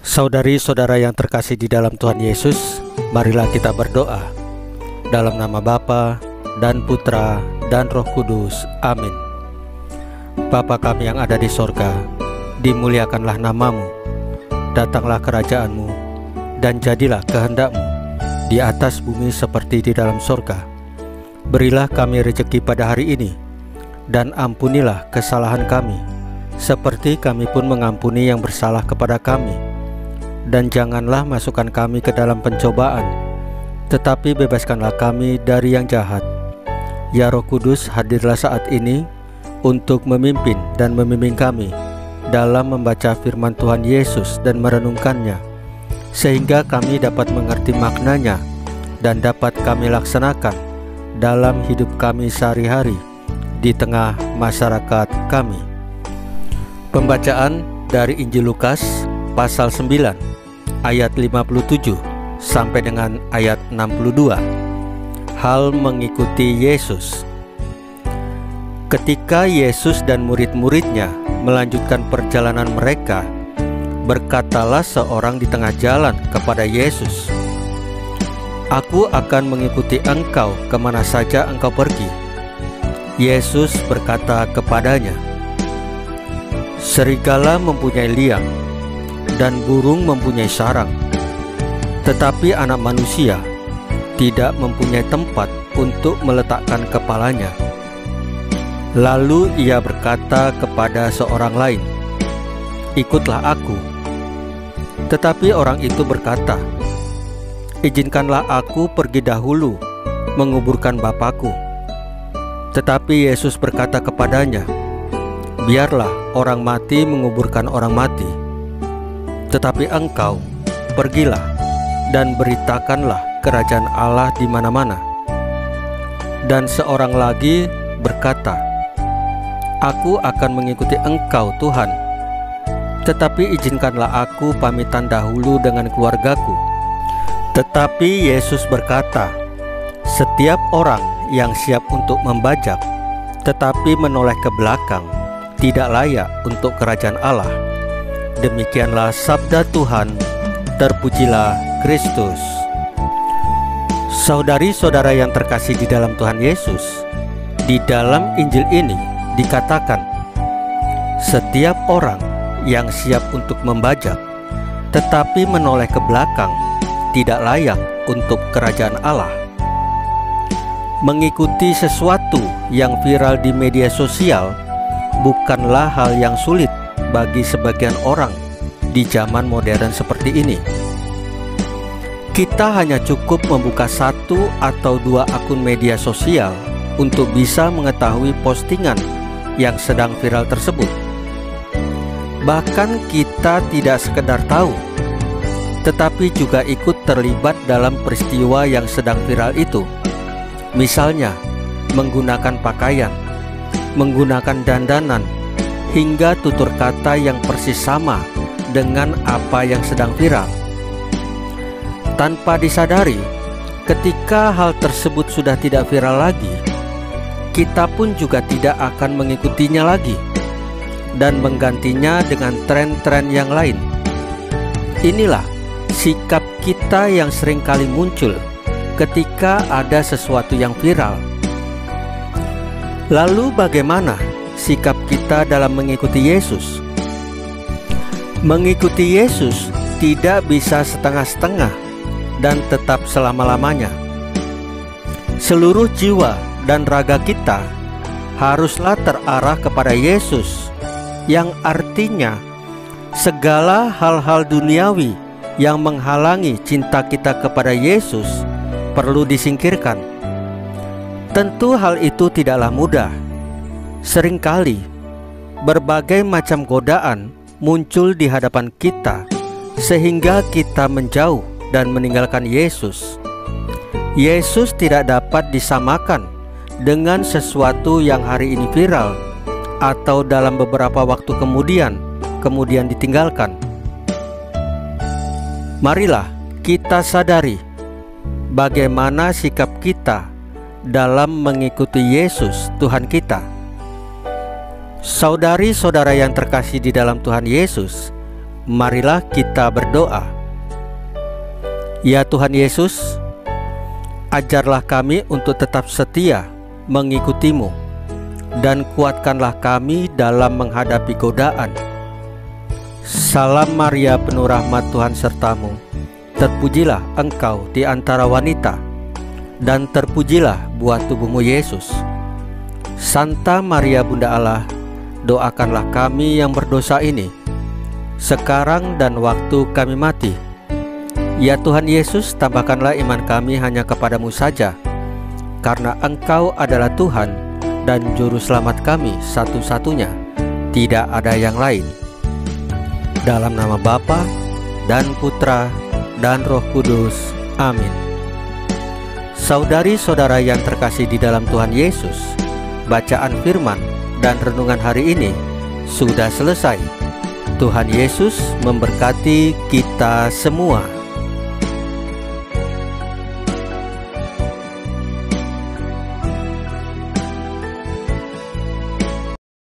Saudari-saudara yang terkasih di dalam Tuhan Yesus, marilah kita berdoa. Dalam nama Bapa dan Putra dan Roh Kudus. Amin. Bapa kami yang ada di sorga, dimuliakanlah namamu. Datanglah kerajaanmu, dan jadilah kehendak-mu di atas bumi seperti di dalam sorga. Berilah kami rezeki pada hari ini, dan ampunilah kesalahan kami, seperti kami pun mengampuni yang bersalah kepada kami. Dan janganlah masukkan kami ke dalam pencobaan, tetapi bebaskanlah kami dari yang jahat. Ya Roh Kudus, hadirlah saat ini untuk memimpin dan membimbing kami dalam membaca firman Tuhan Yesus dan merenungkannya, sehingga kami dapat mengerti maknanya dan dapat kami laksanakan dalam hidup kami sehari-hari di tengah masyarakat kami. Pembacaan dari Injil Lukas pasal 9 ayat 57 sampai dengan ayat 62. Hal mengikuti Yesus. Ketika Yesus dan murid-muridnya melanjutkan perjalanan mereka, berkatalah seorang di tengah jalan kepada Yesus, "Aku akan mengikuti engkau kemana saja engkau pergi." Yesus berkata kepadanya, "Serigala mempunyai liang, dan burung mempunyai sarang, tetapi anak manusia tidak mempunyai tempat untuk meletakkan kepalanya." Lalu ia berkata kepada seorang lain, "Ikutlah aku." Tetapi orang itu berkata, "Izinkanlah aku pergi dahulu menguburkan Bapakku." Tetapi Yesus berkata kepadanya, "Biarlah orang mati menguburkan orang mati, tetapi engkau pergilah dan beritakanlah kerajaan Allah di mana-mana." Dan seorang lagi berkata, "Aku akan mengikuti engkau Tuhan, tetapi izinkanlah aku pamitan dahulu dengan keluargaku." Tetapi Yesus berkata, "Setiap orang yang siap untuk membajak, tetapi menoleh ke belakang, tidak layak untuk kerajaan Allah." Demikianlah sabda Tuhan. Terpujilah Kristus. Saudari-saudara yang terkasih di dalam Tuhan Yesus, di dalam Injil ini dikatakan, setiap orang yang siap untuk membajak tetapi menoleh ke belakang tidak layak untuk kerajaan Allah. Mengikuti sesuatu yang viral di media sosial bukanlah hal yang sulit bagi sebagian orang di zaman modern seperti ini. Kita hanya cukup membuka 1 atau 2 akun media sosial untuk bisa mengetahui postingan yang sedang viral tersebut. Bahkan kita tidak sekedar tahu, tetapi juga ikut terlibat dalam peristiwa yang sedang viral itu. Misalnya, menggunakan pakaian, menggunakan dandanan, hingga tutur kata yang persis sama dengan apa yang sedang viral. Tanpa disadari, ketika hal tersebut sudah tidak viral lagi, kita pun juga tidak akan mengikutinya lagi dan menggantinya dengan tren-tren yang lain. Inilah sikap kita yang seringkali muncul ketika ada sesuatu yang viral. Lalu bagaimana sikap kita dalam mengikuti Yesus? Mengikuti Yesus tidak bisa setengah-setengah dan tetap selama-lamanya. Seluruh jiwa dan raga kita haruslah terarah kepada Yesus, yang artinya segala hal-hal duniawi yang menghalangi cinta kita kepada Yesus perlu disingkirkan. Tentu hal itu tidaklah mudah. Seringkali berbagai macam godaan muncul di hadapan kita sehingga kita menjauh dan meninggalkan Yesus. Yesus tidak dapat disamakan dengan sesuatu yang hari ini viral atau dalam beberapa waktu kemudian ditinggalkan. Marilah kita sadari bagaimana sikap kita dalam mengikuti Yesus Tuhan kita. Saudari-saudara yang terkasih di dalam Tuhan Yesus, marilah kita berdoa. Ya Tuhan Yesus, ajarlah kami untuk tetap setia mengikuti-Mu, dan kuatkanlah kami dalam menghadapi godaan. Salam Maria, penuh rahmat, Tuhan sertamu. Terpujilah engkau di antara wanita, dan terpujilah buah tubuhmu Yesus. Santa Maria Bunda Allah, doakanlah kami yang berdosa ini, sekarang dan waktu kami mati. Ya Tuhan Yesus, tambahkanlah iman kami hanya kepadamu saja, karena Engkau adalah Tuhan dan Juru Selamat kami satu-satunya, tidak ada yang lain. Dalam nama Bapa dan Putra dan Roh Kudus. Amin. Saudari-saudara yang terkasih di dalam Tuhan Yesus, bacaan firman dan renungan hari ini sudah selesai. Tuhan Yesus memberkati kita semua.